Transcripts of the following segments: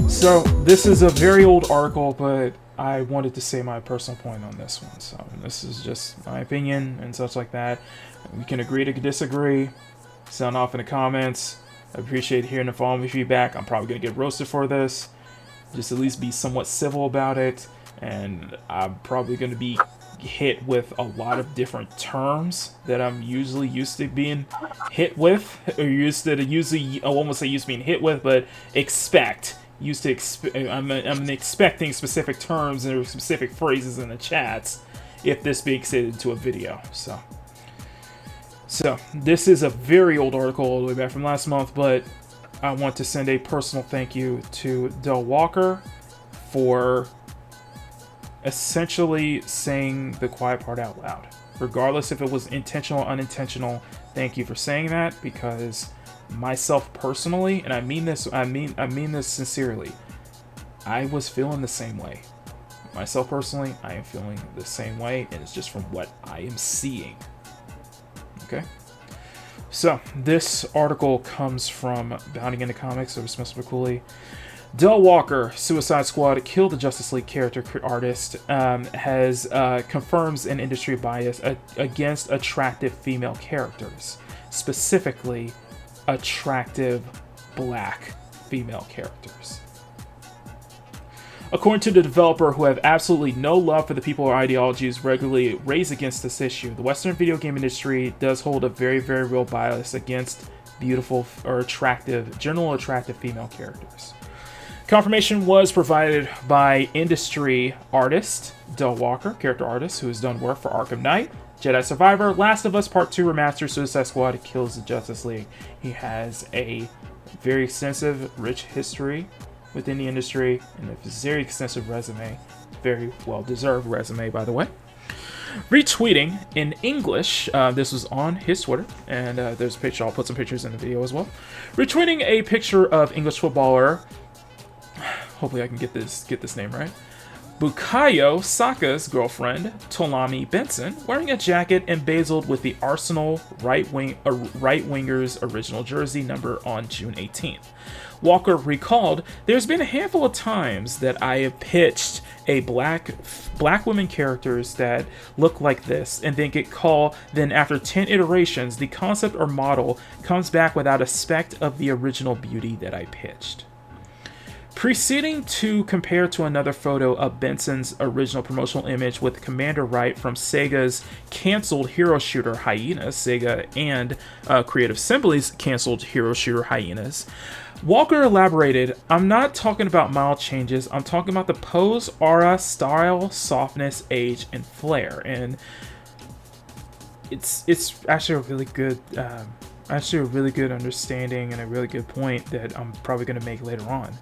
So this is a very old article, but I wanted to say my personal point on this one. So this is just my opinion and such like that. We can agree to disagree. Sound off in the comments. I appreciate hearing the following feedback. I'm probably going to get roasted for this. Just at least be somewhat civil about it. And I'm probably going to be hit with a lot of different terms that I'm usually used to being hit with. Or I won't say used to being hit with, but I'm expecting specific terms and specific phrases in the chats if this makes it into a video. So this is a very old article all the way back from last month, but I want to send a personal thank you to Del Walker for essentially saying the quiet part out loud. Regardless if it was intentional or unintentional, thank you for saying that, because myself personally, and I mean this sincerely, I was feeling the same way. Myself personally, I am feeling the same way, and it's just from what I am seeing. Okay? So, this article comes from Bounding into Comics, or Spencer McCooley. Del Walker, Suicide Squad, killed the Justice League character artist, confirms an industry bias against attractive female characters. Specifically, attractive black female characters. According to the developer, who have absolutely no love for the people or ideologies regularly raised against this issue, the Western video game industry does hold a very, very real bias against beautiful or general attractive female characters. Confirmation was provided by industry artist Del Walker, character artist, who has done work for Arkham Knight, Jedi Survivor, Last of Us Part 2 Remastered, Suicide Squad, Kills the Justice League. He has a very extensive, rich history within the industry and a very extensive resume. Very well-deserved resume, by the way. Retweeting in English, this was on his Twitter, and there's a picture. I'll put some pictures in the video as well. Retweeting a picture of English footballer, hopefully I can get this name right, Bukayo Saka's girlfriend, Tolami Benson, wearing a jacket embezzled with the Arsenal right-winger's original jersey number on June 18th. Walker recalled, "There's been a handful of times that I have pitched a black women characters that look like this and then get called, then after 10 iterations, the concept or model comes back without a speck of the original beauty that I pitched." Proceeding to compare to another photo of Benson's original promotional image with Commander Wright from Sega's canceled hero shooter Hyenas, Sega and Creative Assembly's canceled hero shooter Hyenas, Walker elaborated, "I'm not talking about mild changes, I'm talking about the pose, aura, style, softness, age, and flair." And it's actually a really good understanding and a really good point that I'm probably going to make later on.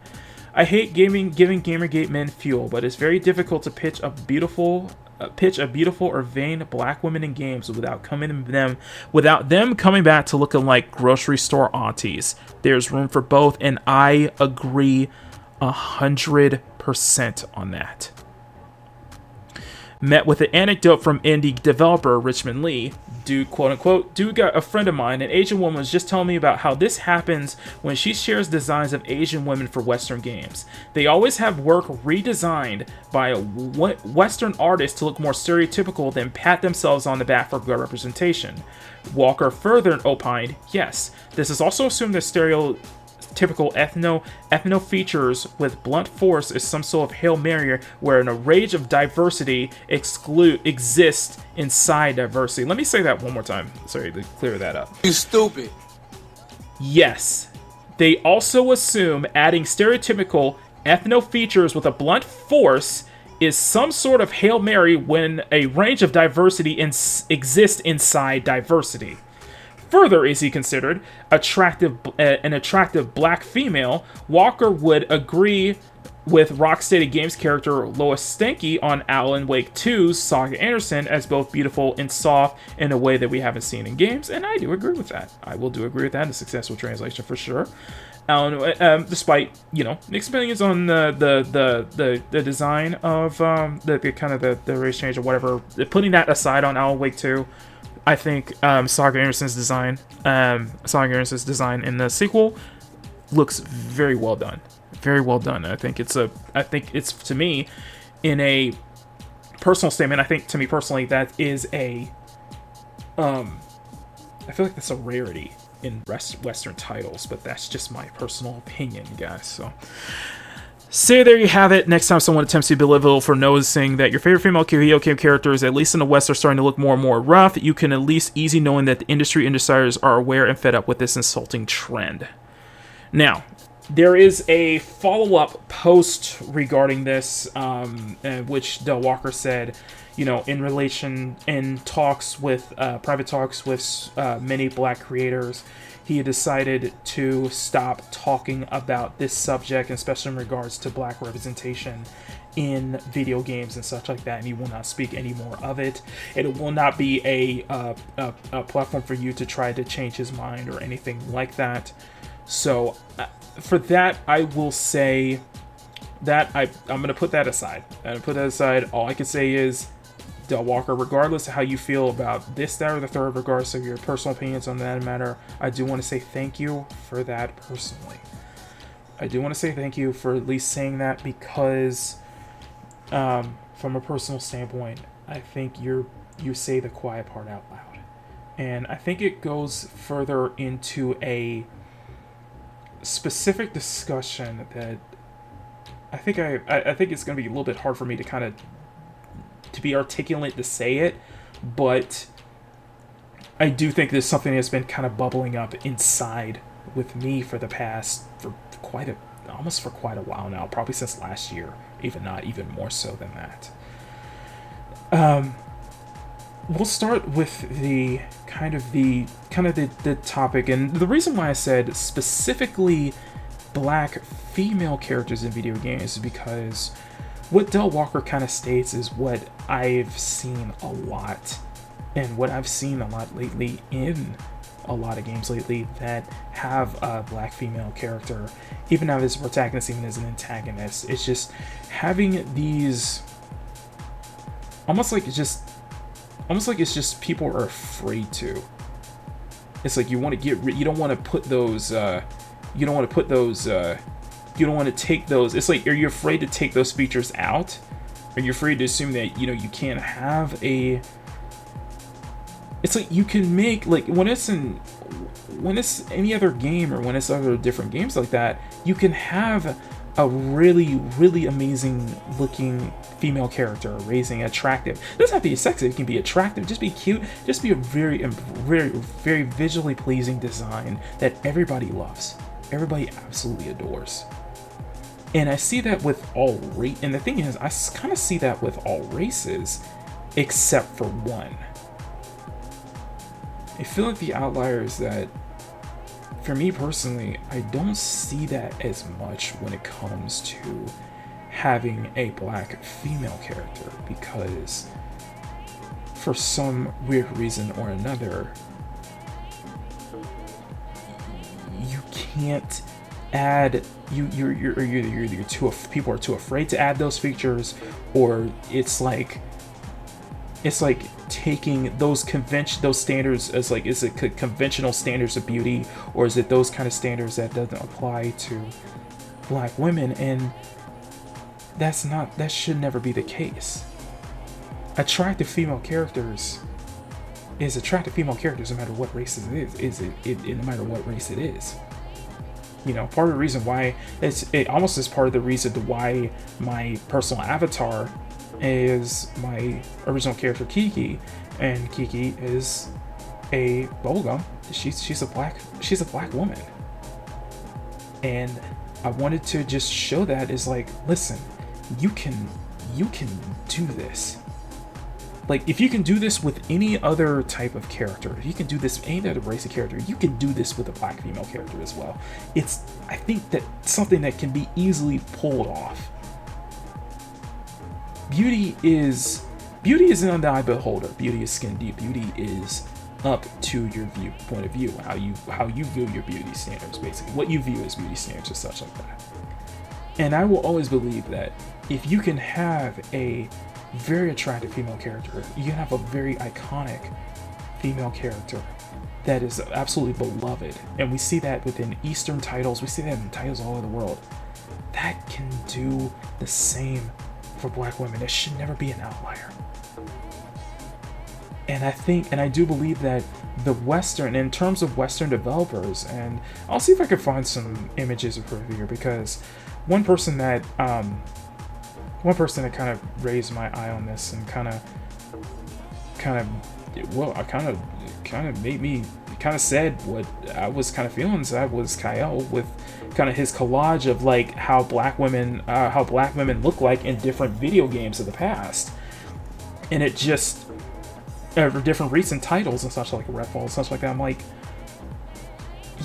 "I hate giving Gamergate men fuel, but it's very difficult to pitch a beautiful or vain black woman in games without them coming back to looking like grocery store aunties. There's room for both, and I agree 100% on that." Met with an anecdote from indie developer Richmond Lee. "Dude, quote unquote, dude got a friend of mine, an Asian woman, was just telling me about how this happens when she shares designs of Asian women for Western games. They always have work redesigned by a Western artist to look more stereotypical than pat themselves on the back for good representation." Walker further opined, "Yes, this is also assumed that stereotypical ethno features with blunt force is some sort of Hail Mary where an array of diversity exists inside diversity." Let me say that one more time. Sorry to clear that up. You stupid. Yes. They also assume adding stereotypical ethno features with a blunt force is some sort of Hail Mary when a range of diversity exists inside diversity. Further, as he considered an attractive black female, Walker would agree with Rocksteady Games character Lois Stanky on Alan Wake 2's Saga Anderson as both beautiful and soft in a way that we haven't seen in games, and I do agree with that. I will do agree with that in a successful translation for sure. Alan, despite mixed opinions on the design of the race change or whatever, putting that aside on Alan Wake 2. I think Saga Anderson's design in the sequel looks very well done. Very well done. I think it's to me, in a personal statement, I think to me personally that is a I feel like that's a rarity in Western titles, but that's just my personal opinion, guys. So there you have it. Next time someone attempts to belittle for noticing that your favorite female video game characters, at least in the West, are starting to look more and more rough, you can at least easy knowing that the industry insiders are aware and fed up with this insulting trend. Now, there is a follow-up post regarding this, which Del Walker said, in talks with private talks with many black creators, he decided to stop talking about this subject, especially in regards to black representation in video games and such like that, and he will not speak any more of it. And it will not be a platform for you to try to change his mind or anything like that. So for that, I will say that I'm going to put that aside. All I can say is, Del Walker, regardless of how you feel about this, that, or the third, regardless of your personal opinions on that matter, I do want to say thank you for that personally. I do want to say thank you for at least saying that, because from a personal standpoint, I think you say the quiet part out loud. And I think it goes further into a specific discussion that I think it's going to be a little bit hard for me to be articulate to say it, but I do think there's something that's been kind of bubbling up inside with me for quite a while now, probably since last year, even more so than that. We'll start with the topic, and the reason why I said specifically black female characters in video games is because what Del Walker kind of states is what I've seen a lot, and what I've seen a lot lately in a lot of games lately that have a black female character, even now as a protagonist, even as an antagonist. It's just having these almost like it's just people are afraid to. It's like you don't want to put those you don't want to take those. It's like, are you afraid to take those features out? Are you afraid to assume that, you can't have a... It's like you can make, like, when it's any other game, or when it's other different games like that, you can have a really, really amazing looking female character, raising attractive. It doesn't have to be sexy, it can be attractive, just be cute, just be a very, very, very visually pleasing design that everybody loves. Everybody absolutely adores. And I see that with all and the thing is, I kind of see that with all races, except for one. I feel like the outlier is that, for me personally, I don't see that as much when it comes to having a black female character, because for some weird reason or another, you can't add, people are too afraid to add those features, or it's like taking those standards as like, is it conventional standards of beauty, or is it those kind of standards that doesn't apply to black women? And that should never be the case. Attractive female characters is attractive female characters no matter what race it is. No matter what race it is. Part of the reason why it almost is part of the reason to why my personal avatar is my original character Kiki, and Kiki is a bubblegum. She's a black woman, and I wanted to just show that is like, listen, you can do this. Like, if you can do this with any other type of character, if you can do this with any other race of character, you can do this with a black female character as well. I think that something that can be easily pulled off. Beauty is an eye beholder. Beauty is skin deep. Beauty is up to your point of view, how you view your beauty standards, basically what you view as beauty standards and such like that. And I will always believe that if you can have a very attractive female character, you can have a very iconic female character that is absolutely beloved, and we see that within Eastern titles, we see that in titles all over the world, that can do the same for black women. It should never be an outlier. And I do believe that the Western, in terms of Western developers, and I'll see if I can find some images of her here, because one person that kind of raised my eye on this and kind of made me kind of said what I was kind of feeling. So that was Kyle with kind of his collage of like how black women look like in different video games of the past, and it just different recent titles and such, like Redfall and such like that. I'm like,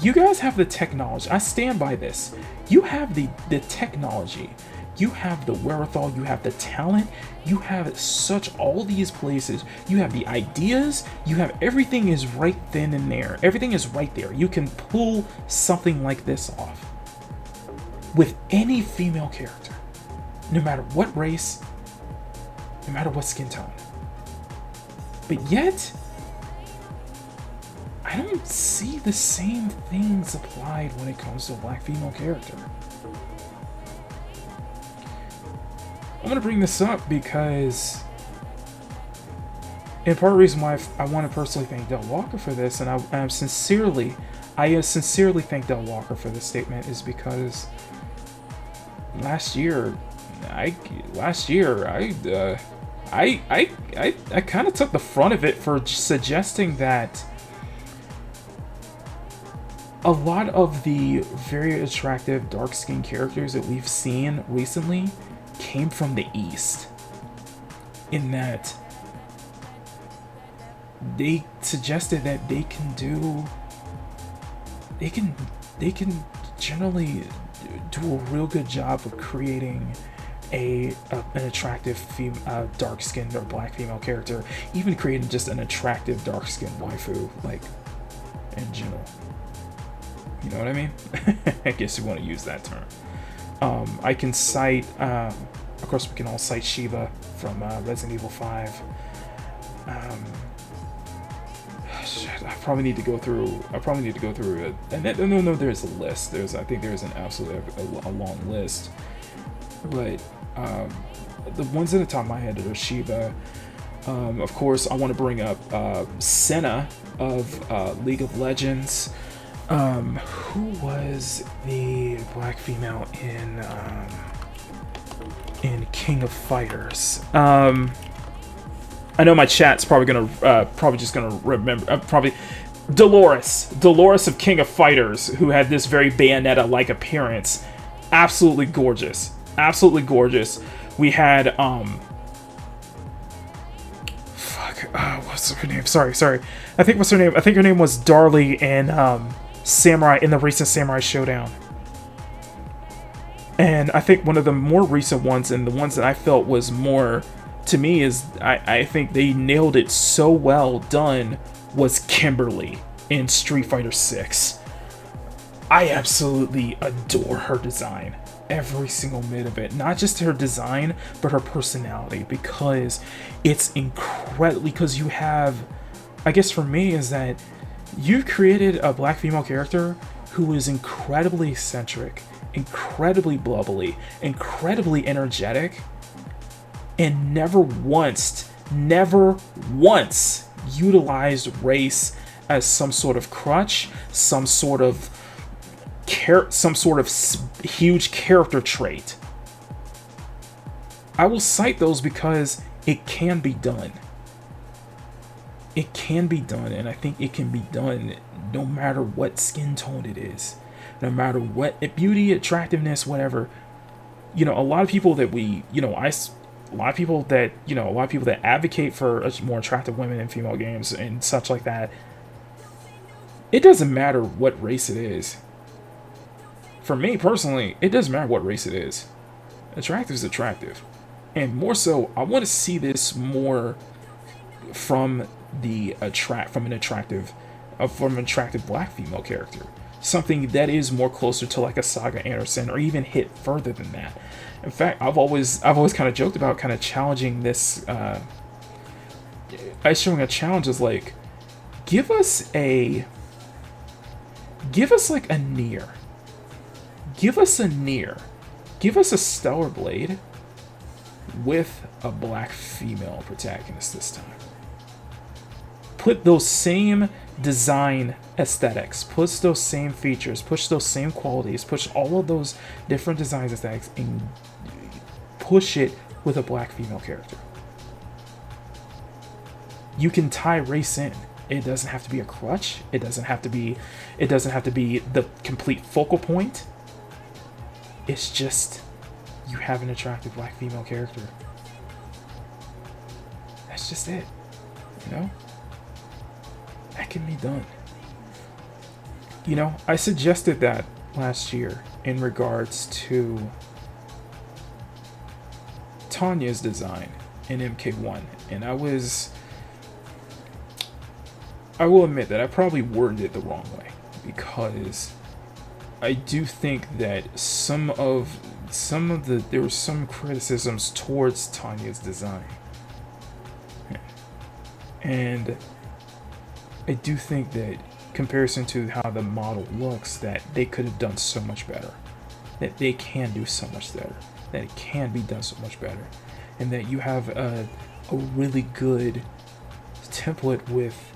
you guys have the technology. I stand by this. You have the technology. You have the wherewithal. You have the talent. You have such all these places. You have the ideas. You have everything is right then and there. Everything is right there. You can pull something like this off with any female character, no matter what race, no matter what skin tone. But yet, I don't see the same things applied when it comes to a black female character. I'm going to bring this up because, and part of the reason why I want to personally thank Del Walker for this, and I sincerely thank Del Walker for this statement, is because last year I kind of took the front of it for suggesting that a lot of the very attractive dark-skinned characters that we've seen recently came from the East, in that they suggested that they can generally do a real good job of creating an attractive dark-skinned or black female character, even creating just an attractive dark-skinned waifu, like, in general. You know what I mean? I guess you want to use that term. I can cite, of course, we can all cite Shiva from Resident Evil 5. Shit, I probably need to go through it. And no, there's a list. I think there's an absolutely a long list. But the ones at the top of my head are Shiva. Of course, I want to bring up Senna of League of Legends. Who was the black female in King of Fighters? I know my chat's probably just gonna remember. Probably Dolores of King of Fighters, who had this very Bayonetta-like appearance. Absolutely gorgeous. Absolutely gorgeous. We had what's her name? Sorry. I think her name was Darlie in Samurai, in the recent Samurai Showdown. And I think one of the more recent ones, and the ones that I felt was more to me, is I think they nailed it so well done, was Kimberly in Street Fighter 6. I absolutely adore her design. Every single bit of it. Not just her design, but her personality. Because it's incredibly... Because you have... I guess for me is that you've created a black female character who is incredibly eccentric, incredibly bubbly, incredibly energetic, and never once utilized race as some sort of crutch, some sort of huge character trait. I will cite those because it can be done. It can be done, and I think it can be done no matter what skin tone it is, no matter what beauty, attractiveness, whatever. You know, a lot of people that advocate for more attractive women in female games and such like that. It doesn't matter what race it is. For me personally, it doesn't matter what race it is. Attractive is attractive. And more so, I want to see this more from an attractive black female character. Something that is more closer to like a Saga Anderson, or even hit further than that. In fact, I've always kind of joked about kind of challenging this, issuing a challenge is like, Give us like a Nier. Give us a Nier. Give us a Stellar Blade with a black female protagonist this time. Put those same design aesthetics, push those same features, push those same qualities, push all of those different design aesthetics, and push it with a black female character. You can tie race in. It doesn't have to be a crutch. It doesn't have to be the complete focal point. It's just you have an attractive black female character. That's just it. You know? That can be done. You know, I suggested that last year in regards to Tanya's design in MK1, and I will admit that I probably worded it the wrong way, because I do think that there were some criticisms towards Tanya's design, and I do think that comparison to how the model looks, that they could have done so much better, that they can do so much better, that it can be done so much better, and that you have a really good template with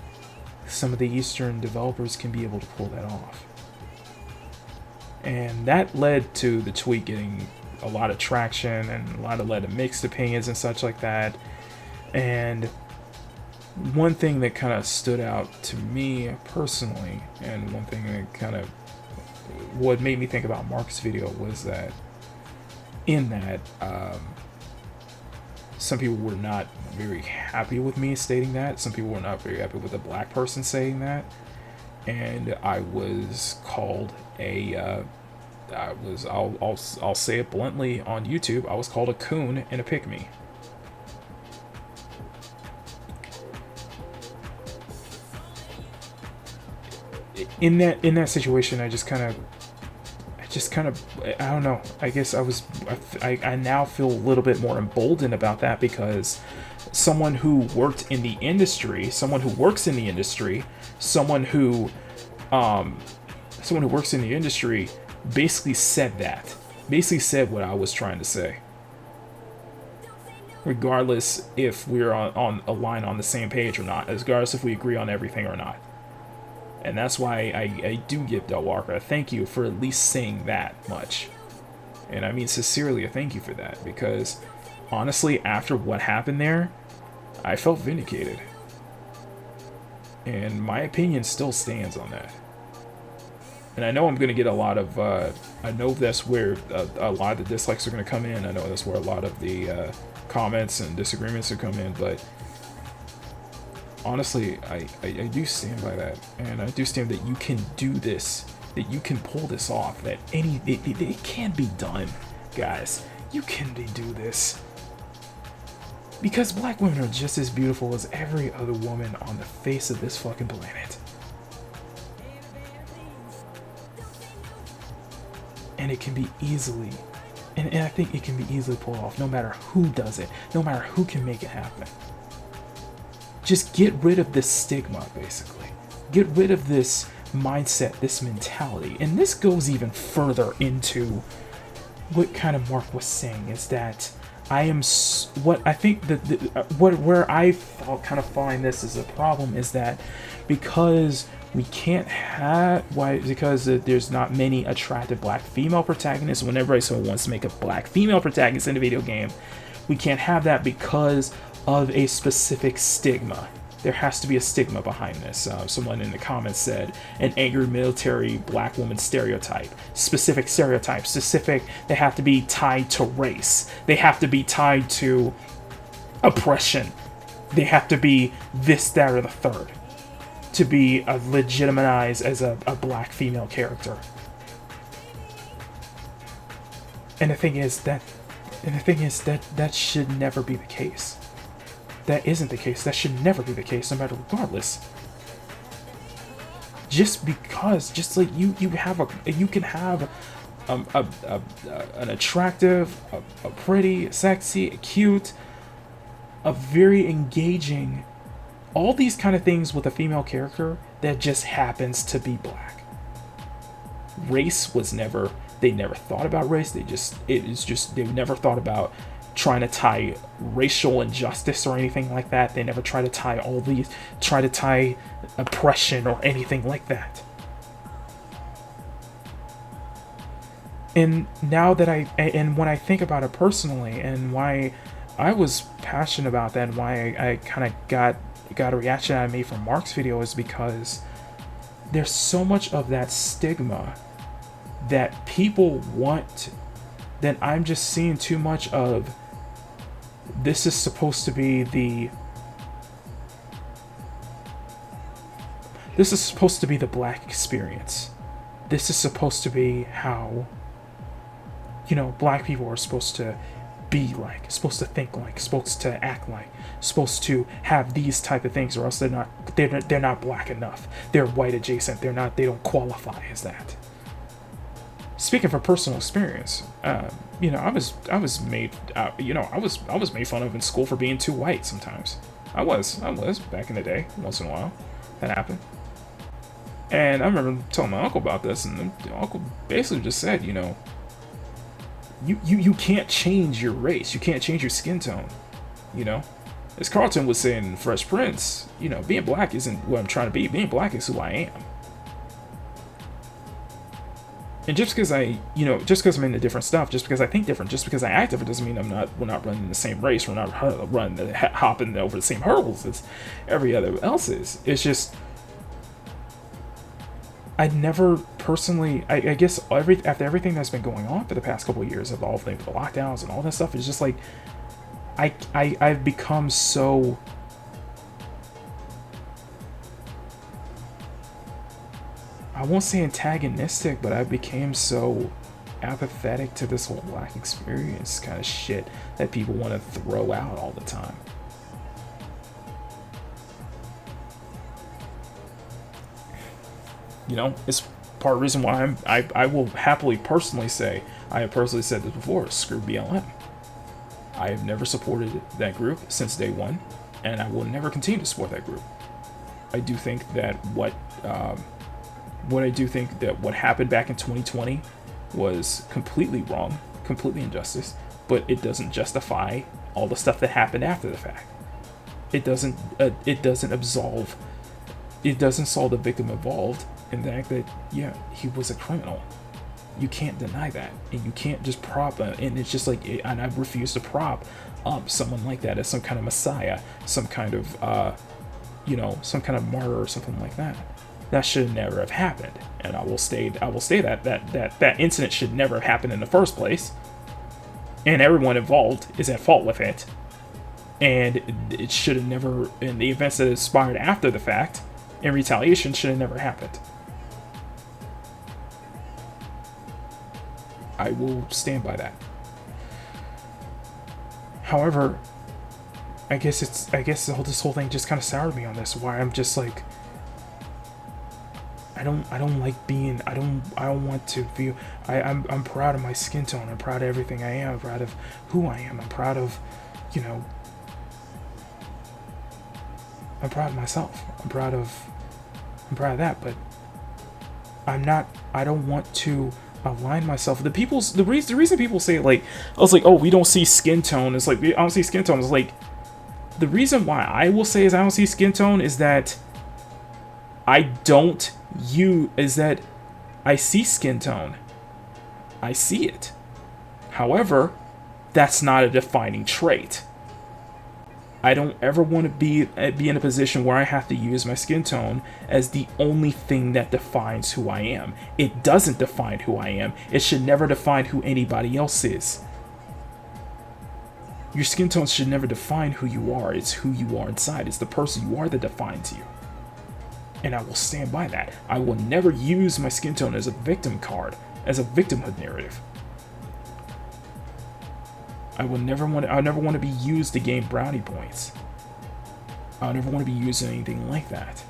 some of the Eastern developers can be able to pull that off. And that led to the tweet getting a lot of traction and led to mixed opinions and such like that. And one thing that kind of stood out to me personally, and one thing that kind of what made me think about Marc's video, was that some people were not very happy with me stating that. Some people were not very happy with a black person saying that. And I was called I'll say it bluntly on YouTube, I was called a coon and a pick-me. In that situation, I don't know. I guess I now feel a little bit more emboldened about that, because someone who works in the industry, someone who works in the industry basically said what I was trying to say. Regardless if we're on a line on the same page or not, regardless if we agree on everything or not. And that's why I do give Del Walker a thank you for at least saying that much. And I mean sincerely a thank you for that, because honestly, after what happened there, I felt vindicated. And my opinion still stands on that. And I know I'm going to get a lot of, I know that's where a lot of the dislikes are going to come in. I know that's where a lot of the comments and disagreements will come in, but honestly, I do stand by that, and I do stand that you can do this, that you can pull this off, that it can be done, guys. You can do this. Because black women are just as beautiful as every other woman on the face of this fucking planet. And it can be easily, and I think it can be easily pulled off, no matter who does it, no matter who can make it happen. Just get rid of this stigma, basically. Get rid of this mindset, this mentality. And this goes even further into what kind of Marc was saying, is that where I kind of find this as a problem is that because there's not many attractive black female protagonists, whenever someone wants to make a black female protagonist in a video game, we can't have that because of a specific stigma. There has to be a stigma behind this. Someone in the comments said an angry military black woman stereotype. Specific stereotypes. They have to be tied to race. They have to be tied to oppression. They have to be this, that, or the third to be legitimized as a black female character. And the thing is that should never be the case. That isn't the case. That should never be the case, no matter regardless. Just like you can have an attractive, a pretty, sexy, cute, a very engaging all these kind of things with a female character that just happens to be black. Race was never, they never thought about race. They never thought about trying to tie racial injustice or anything like that. They never try to tie oppression or anything like that. And now that when I think about it personally, and why I was passionate about that, and why I kind of got a reaction I made from Marc's video, is because there's so much of that stigma that people want, that I'm just seeing too much of. This is supposed to be the black experience. This is supposed to be how, black people are supposed to be like, supposed to think like, supposed to act like, supposed to have these type of things, or else they're not black enough. They're white adjacent. They don't qualify as that. Speaking from personal experience, I was made fun of in school for being too white sometimes. I was back in the day, once in a while. That happened. And I remember telling my uncle about this, and the uncle basically just said, you can't change your race. You can't change your skin tone. As Carlton was saying in Fresh Prince, being black isn't what I'm trying to be. Being black is who I am. And just because I'm into different stuff, just because I think different, just because I act different, doesn't mean we're not running the same race. We're not hopping over the same hurdles as every other else is. It's just, I never personally, I guess after everything that's been going on for the past couple of years, of all the lockdowns and all that stuff, it's just like, I've become so, I won't say antagonistic, but I became so apathetic to this whole black experience kind of shit that people want to throw out all the time. It's part of the reason why I will happily personally say, I have personally said this before, screw BLM. I have never supported that group since day one, and I will never continue to support that group. I do think that what happened back in 2020 was completely wrong, completely injustice, but it doesn't justify all the stuff that happened after the fact. It doesn't solve the victim involved in the fact that, yeah, he was a criminal. You can't deny that, and you can't just prop, and it's just like, and I refuse to prop up someone like that as some kind of messiah, some kind of martyr or something like that. That should never have happened, and I will say that incident should never have happened in the first place, and everyone involved is at fault with it, and it should have never, and the events that inspired after the fact in retaliation should have never happened. I will stand by that. However, I guess this whole thing just kind of soured me on this, why I'm just like, I don't like being, I don't want to feel, I'm proud of my skin tone, I'm proud of everything I am, I'm proud of who I am, I'm proud of, I'm proud of myself, I'm proud of that, but I don't want to align myself. The reason people say, like, I was like, oh, we don't see skin tone, it's like, I don't see skin tone, it's like, the reason why I will say is I don't see skin tone is that I see skin tone. I see it. However, that's not a defining trait. I don't ever want to be in a position where I have to use my skin tone as the only thing that defines who I am. It doesn't define who I am. It should never define who anybody else is. Your skin tone should never define who you are. It's who you are inside. It's the person you are that defines you. And I will stand by that. I will never use my skin tone as a victim card, as a victimhood narrative. I'll never want to be used to gain brownie points. I'll never want to be used in anything like that.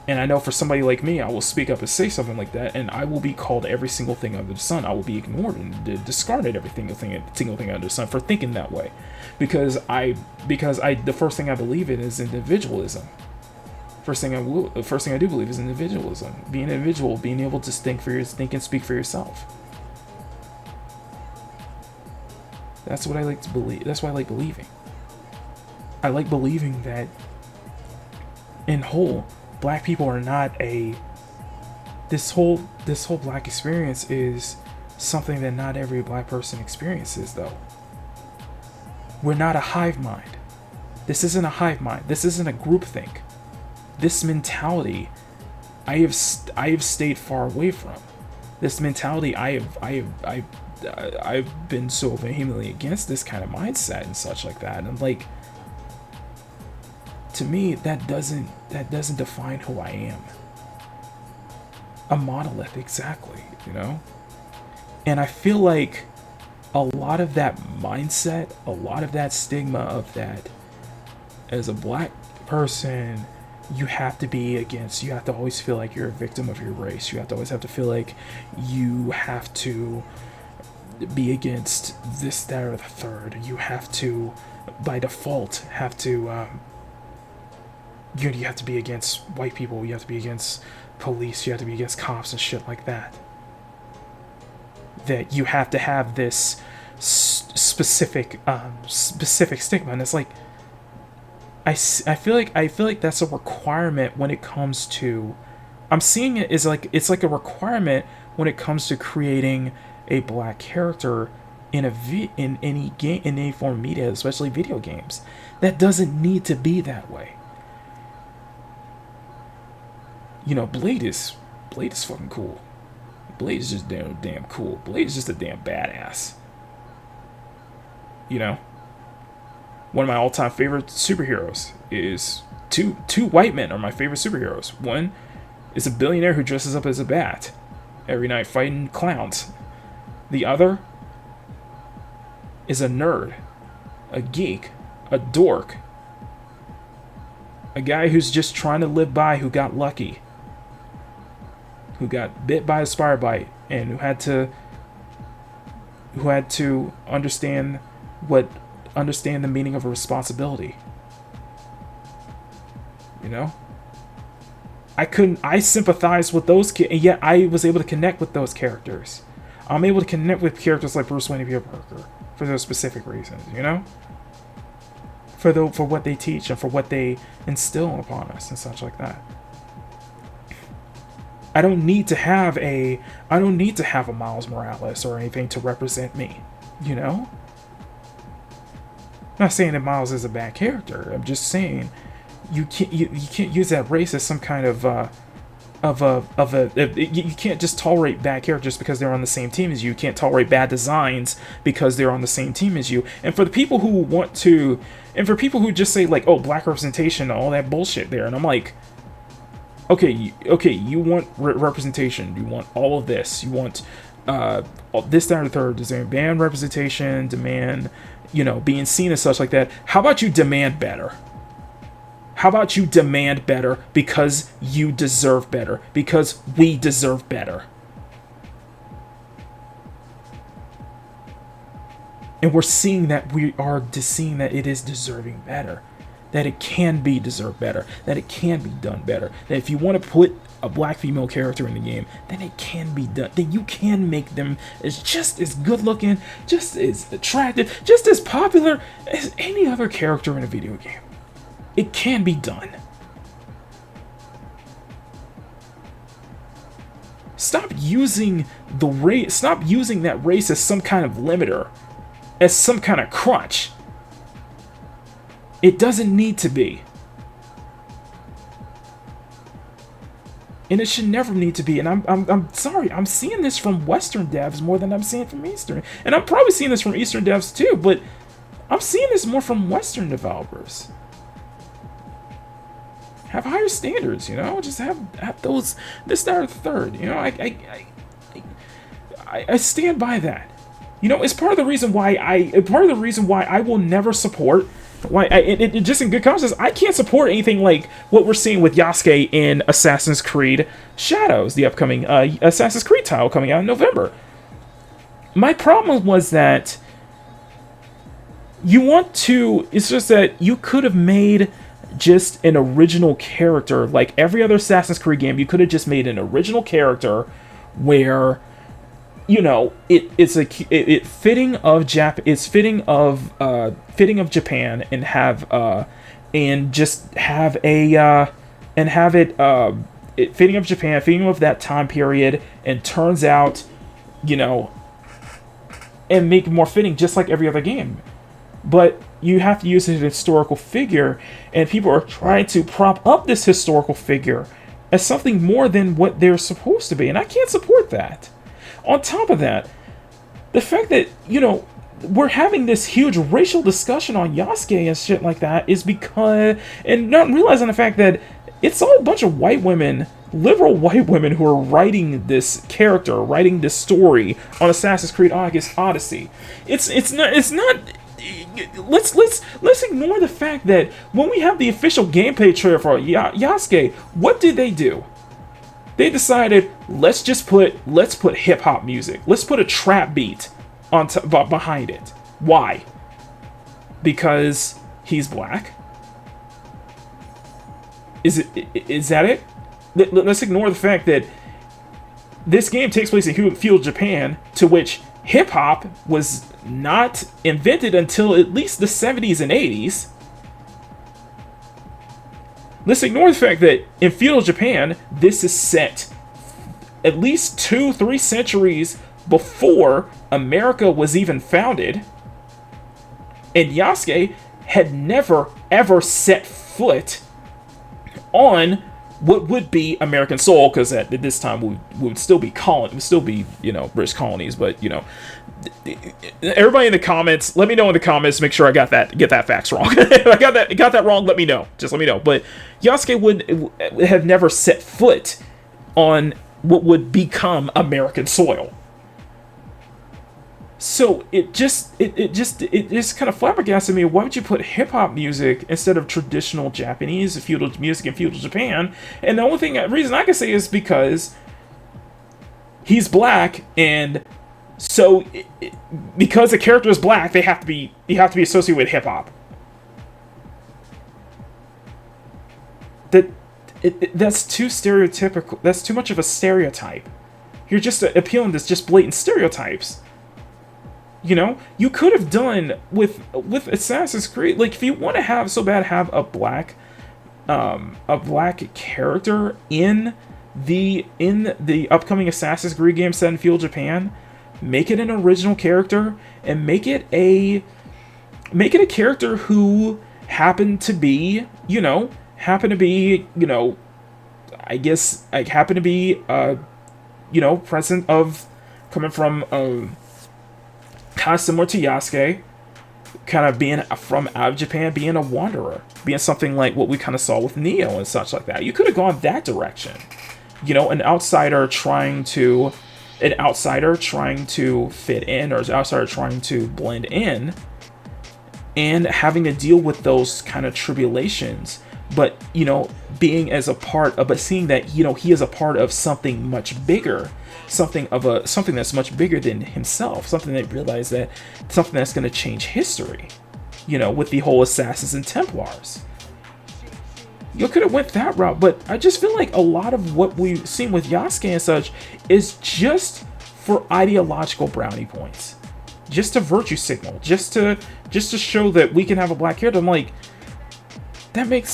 And I know for somebody like me, I will speak up and say something like that, and I will be called every single thing under the sun. I will be ignored and discarded every single thing under the sun for thinking that way, because the first thing I believe in is individualism. First thing I do believe is individualism. Being an individual, being able to think and speak for yourself. That's what I like to believe. That's why I like believing. I like believing that, in whole, black people are not a. This whole black experience is something that not every black person experiences, though. We're not a hive mind. This isn't a hive mind. This isn't a groupthink. This mentality, I have stayed far away from. This mentality, I've been so vehemently against this kind of mindset and such like that. And like, to me, that doesn't define who I am. A monolith, exactly, you know? And I feel like a lot of that mindset, a lot of that stigma of that, as a black person, you have to always feel like you're a victim of your race. You have to always have to feel like you have to be against this, that, or the third. You have to, by default, you have to be against white people. You have to be against police. You have to be against cops and shit like that. That you have to have this specific stigma, and it's like, I feel like that's a requirement when it comes to. I'm seeing it as like it's like a requirement when it comes to creating a black character in any game, in any form of media, especially video games. That doesn't need to be that way. You know, Blade is fucking cool. Blade is just damn cool. Blade is just a damn badass. You know? One of my all-time favorite superheroes is two white men are my favorite superheroes. One is a billionaire who dresses up as a bat every night fighting clowns. The other is a nerd, a geek, a dork, a guy who's just trying to live by, who got lucky, who got bit by a spider bite, and who had to understand the meaning of a responsibility. You know? I sympathize with those kids, and yet I was able to connect with those characters. I'm able to connect with characters like Bruce Wayne and Peter Parker for those specific reasons, you know? For what they teach and for what they instill upon us and such like that. I don't need to have a Miles Morales or anything to represent me, you know? I'm not saying that Miles is a bad character. I'm just saying you can't use that race as some kind of you can't just tolerate bad characters because they're on the same team as you. You can't tolerate bad designs because they're on the same team as you. And for the people who for people who just say like, oh, black representation, all that bullshit there, and I'm like, okay, you want representation, you want all of this, you want this, that, or the third, demand representation, demand, you know, being seen as such like that. How about you demand better? How about you demand better because you deserve better, because we deserve better? And we're seeing that seeing that it is deserving better, that it can be deserved better, that it can be done better, that if you want to put a black female character in the game, then it can be done. Then you can make them as just as good looking, just as attractive, just as popular as any other character in a video game. It can be done. Stop using that race as some kind of limiter, as some kind of crutch. It doesn't need to be. And it should never need to be. And I'm sorry, I'm seeing this from Western devs more than I'm seeing from Eastern. And I'm probably seeing this from Eastern devs too, but I'm seeing this more from Western developers. Have higher standards, you know? Just have those, this, that, or the third, you know? I stand by that. You know, it's part of the reason why I will never support. Why just in good conscience, I can't support anything like what we're seeing with Yasuke in Assassin's Creed Shadows, the upcoming Assassin's Creed title coming out in November. My problem was that it's just that you could have made just an original character like every other Assassin's Creed game. You could have just made an original character where, you know, it's fitting of Japan, and have and just have and have it fitting of Japan, fitting of that time period, and turns out, you know, and make it more fitting, just like every other game. But you have to use a historical figure, and people are trying to prop up this historical figure as something more than what they're supposed to be, and I can't support that. On top of that, the fact that, you know, we're having this huge racial discussion on Yasuke and shit like that is because, and not realizing the fact that it's all a bunch of white women, liberal white women, who are writing this character, writing this story on Assassin's Creed Odyssey. It's not. Let's ignore the fact that when we have the official gameplay trailer for Yasuke, what did they do? They decided, let's put hip hop music. Let's put a trap beat behind it. Why? Because he's black? Is that it? Let's ignore the fact that this game takes place in feudal Japan, to which hip hop was not invented until at least the 70s and 80s. Let's ignore the fact that in feudal Japan, this is set at least 2-3 centuries before America was even founded. And Yasuke had never, ever set foot on what would be American soil, because at this time we would still be you know, British colonies. But, you know, everybody in the comments, let me know in the comments, make sure I get that facts wrong. If I got that wrong, let me know. Just let me know. But Yasuke would have never set foot on what would become American soil. So it just kind of flabbergasted me. Why would you put hip hop music instead of traditional Japanese feudal music in feudal Japan? And the only reason I can say is because he's black, and so because the character is black, you have to be associated with hip hop. That's too stereotypical. That's too much of a stereotype. You're just appealing to just blatant stereotypes. You know, you could have done with Assassin's Creed, like, if you want to have a black character in the upcoming Assassin's Creed game set in feudal Japan, make it an original character, and make it a character who happened to be, I guess, like, present of coming from kind of similar to Yasuke, kind of being from out of Japan, being a wanderer, being something like what we kind of saw with Neo and such like that. You could have gone that direction. You know, an outsider trying to fit in, or an outsider trying to blend in, and having to deal with those kind of tribulations. But, you know, seeing that, you know, he is a part of something much bigger, something that's much bigger than himself, something that's going to change history, you know, with the whole Assassins and Templars. You could have went that route, but I just feel like a lot of what we've seen with Yasuke and such is just for ideological brownie points, just a virtue signal, just to show that we can have a black character. I'm like, I think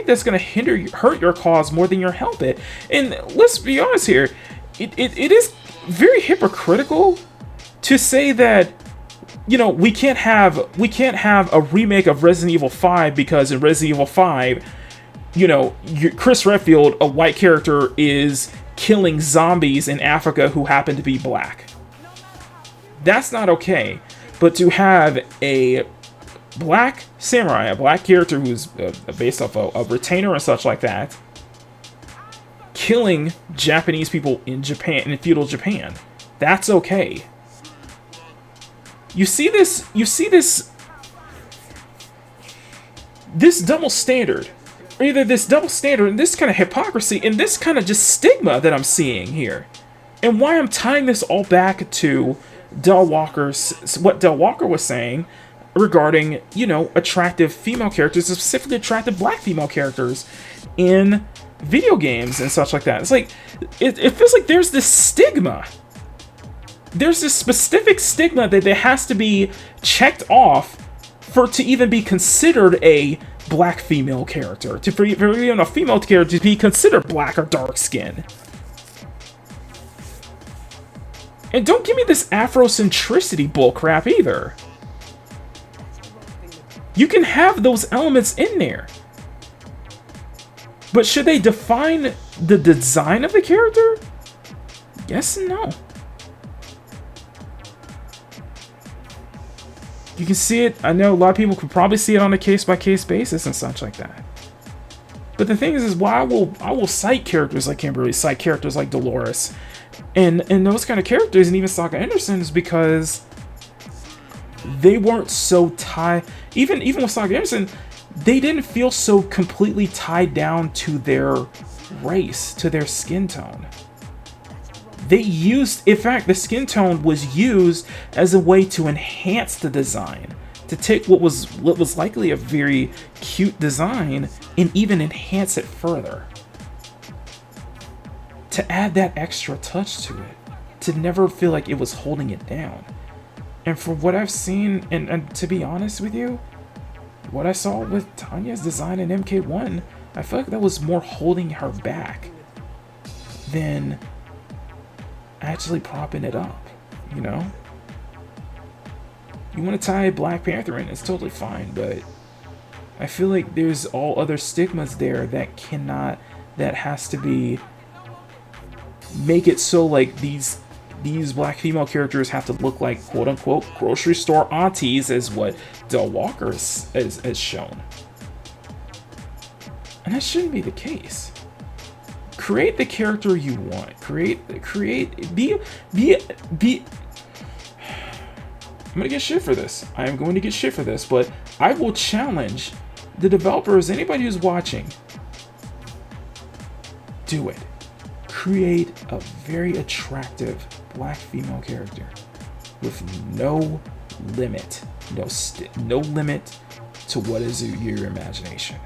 that's going to hurt your cause more than help it. And let's be honest here, it is very hypocritical to say that, you know, we can't have a remake of Resident Evil 5 because in Resident Evil 5, you know, Chris Redfield, a white character, is killing zombies in Africa who happen to be black. That's not okay. But to have a black samurai, a black character who's based off a retainer and such like that, killing Japanese people in feudal Japan, that's okay. You see this double standard. Or either this double standard and this kind of hypocrisy and this kind of just stigma that I'm seeing here. And why I'm tying this all back to what Del Walker was saying regarding, attractive female characters, specifically attractive black female characters in video games and such like that. It's like, it feels like there's this stigma. There's this specific stigma that there has to be checked off to even be considered a black female character, for even a female character to be considered black or dark skin. And don't give me this Afrocentricity bullcrap either. You can have those elements in there. But should they define the design of the character? Yes and no. You can see it. I know a lot of people could probably see it on a case-by-case basis and such like that. But the thing is why I will cite characters like Kimberly, cite characters like Dolores, and those kind of characters, and even Saga Anderson, is because they weren't so tied. Even with Saga Anderson, they didn't feel so completely tied down to their race, to their skin tone. They used, in fact, the skin tone was used as a way to enhance the design, to take what was likely a very cute design and even enhance it further, to add that extra touch to it, to never feel like it was holding it down. And for what I've seen, and to be honest with you, what I saw with Tanya's design in MK1, I feel like that was more holding her back than actually propping it up, You want to tie Black Panther in, it's totally fine, but I feel like there's all other stigmas there that has to be, make it so like these black female characters have to look like quote-unquote grocery store aunties, as what Del Walker has shown. And that shouldn't be the case. Create the character you want. Be I'm gonna get shit for this. I am going to get shit for this, but I will challenge the developers, anybody who's watching, do it. Create a very attractive black female character with no limit, no limit to what is your imagination.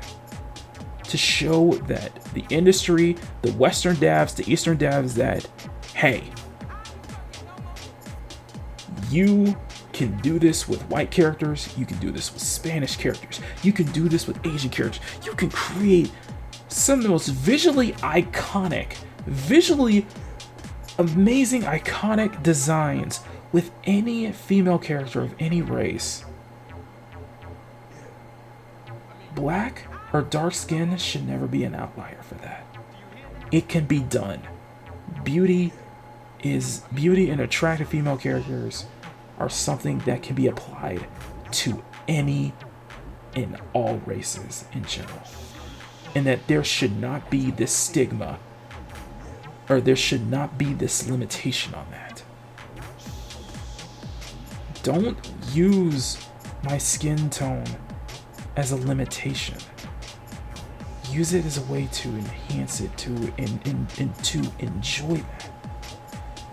To show that the industry, the Western devs, the Eastern devs, that, hey, you can do this with white characters, you can do this with Spanish characters, you can do this with Asian characters, you can create some of the most visually iconic, visually amazing, iconic designs with any female character of any race. Black or dark skin should never be an outlier for that. It can be done. Beauty and attractive female characters are something that can be applied to any and all races in general. And that there should not be this stigma, or there should not be this limitation on that. Don't use my skin tone as a limitation. Use it as a way to enhance it, to enjoy that,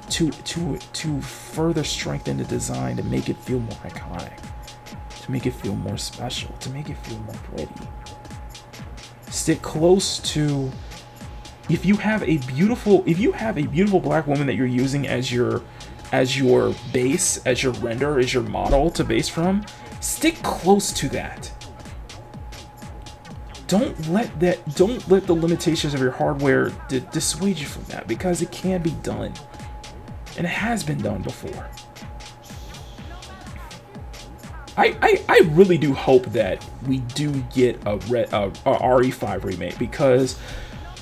to further strengthen the design, to make it feel more iconic, to make it feel more special, to make it feel more pretty. Stick close to, if you have a beautiful black woman that you're using as your base, as your render, as your model to base from, stick close to that. Don't let the limitations of your hardware dissuade you from that, because it can be done. And it has been done before. I really do hope that we do get a RE5 remake, because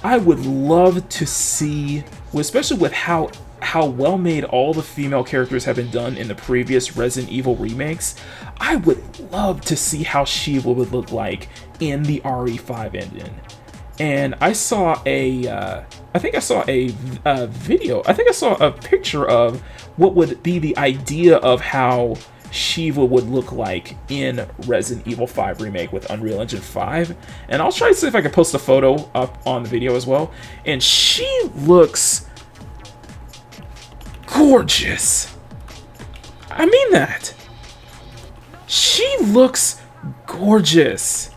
I would love to see, especially with how well made all the female characters have been done in the previous Resident Evil remakes, I would love to see how Shiva would look like in the RE5 engine. And I saw a video, I think I saw a picture of what would be the idea of how Shiva would look like in Resident Evil 5 Remake with Unreal Engine 5. And I'll try to see if I can post a photo up on the video as well. And she looks gorgeous. I mean that. She looks gorgeous.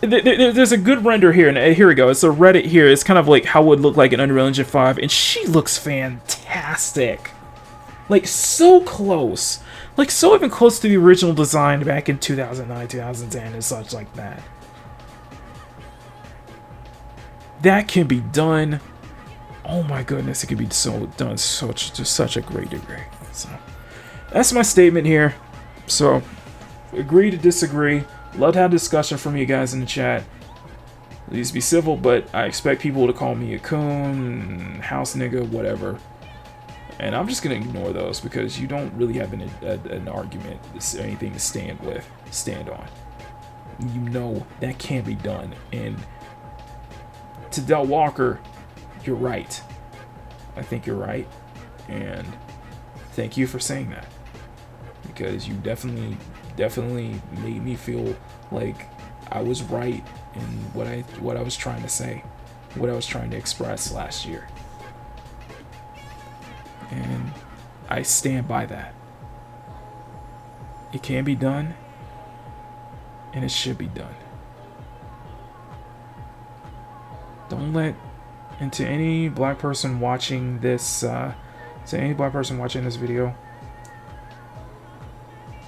There's a good render here, and here we go. It's a Reddit here. It's kind of like how it would look like in Unreal Engine 5, and she looks fantastic. Like, so close. Like, so even close to the original design back in 2009, 2010, and such like that. That can be done. Oh my goodness, it can be done to such a great degree. So, that's my statement here. So, agree to disagree. Love to have discussion from you guys in the chat. Please be civil, but I expect people to call me a coon, house nigga, whatever. And I'm just going to ignore those because you don't really have an argument, anything to stand on. You know that can't be done. And to Del Walker, you're right. I think you're right. And thank you for saying that. Because you definitely made me feel like I was right in what I was trying to say, what I was trying to express last year. And I stand by that. It can be done, and it should be done. Don't let into any black person watching this video,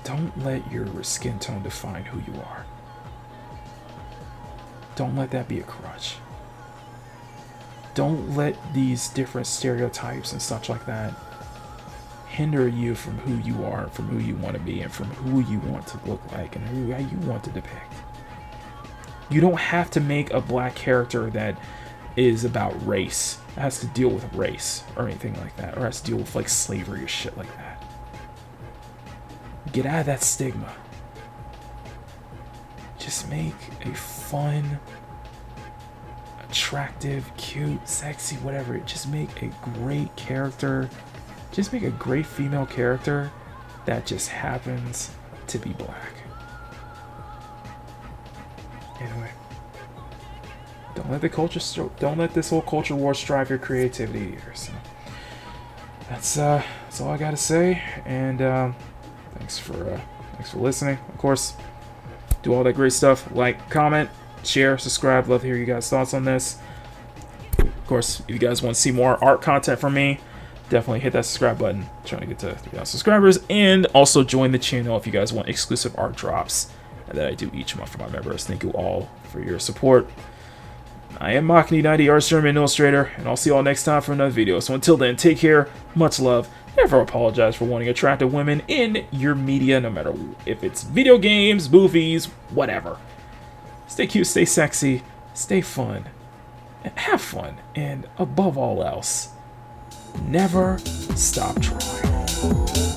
don't let your skin tone define who you are. Don't let that be a crutch. Don't let these different stereotypes and such like that hinder you from who you are, from who you want to be, and from who you want to look like, and who you want to depict. You don't have to make a black character that is about race, that has to deal with race, or anything like that, or has to deal with, like, slavery or shit like that. Get out of that stigma. Just make a fun, attractive, cute, sexy, whatever. Just make a great character. Just make a great female character that just happens to be black. Anyway, don't let this whole culture war strive your creativity either. So that's all I gotta say. And thanks for listening. Of course, do all that great stuff. Like, comment, share, subscribe. Love to hear you guys' thoughts on this. Of course, if you guys want to see more art content from me, definitely hit that subscribe button. I'm trying to get to 3,000 subscribers. And also join the channel if you guys want exclusive art drops that I do each month for my members. Thank you all for your support. I am Marc, 90 Artist German Illustrator, and I'll see you all next time for another video. So until then, take care, much love. Never apologize for wanting attractive women in your media, no matter if it's video games, movies, whatever. Stay cute, stay sexy, stay fun, have fun, and above all else, never stop trying.